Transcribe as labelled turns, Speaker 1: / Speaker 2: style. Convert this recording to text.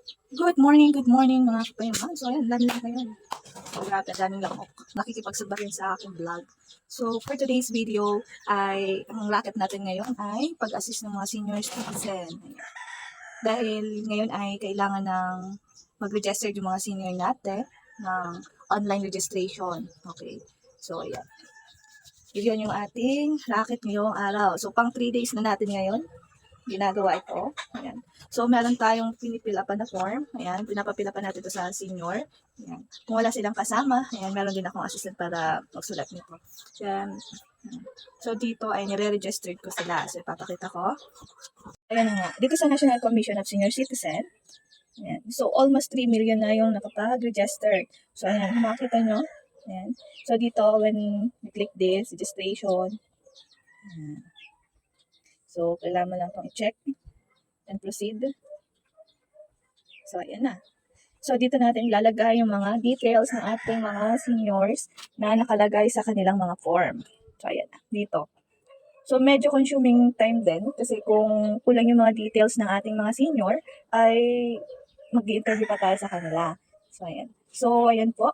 Speaker 1: Good morning mga kapayman. So ayan, dami lang ngayon. Grabe, daming lamok. Nakikipagsaba rin sa aking vlog. So for today's video ay, ang racket natin ngayon ay pag-assist ng mga senior citizen. Ayan. Dahil ngayon ay kailangan ng mag-register yung mga senior natin ng online registration. Okay. So ayan. Yun yung ating racket ngayong araw. So pang 3 days na natin ngayon ginagawa ito. Ayan. So, meron tayong pinipilapan na form. Ayan, pinapapilapan natin ito sa senior. Ayan. Kung wala silang kasama, ayan, meron din akong assistant para magsulat nito. Ayan. So, dito ay nire-register ko sila. So, ipapakita ko. Ayan nga. Dito sa National Commission of Senior Citizen, ayan. So, almost 3 million na yung nakapag-register. So, ayan, makikita nyo. Ayan. So, dito, when you click this, registration, ayan. So, kailangan mo lang itong i-check and proceed. So, ayan na. So, dito natin ilalagay yung mga details ng ating mga seniors na nakalagay sa kanilang mga form. So, ayan na. Dito. So, medyo consuming time din kasi kung kulang yung mga details ng ating mga senior, ay mag-i-interview pa tayo sa kanila. So, ayan. So, ayan po.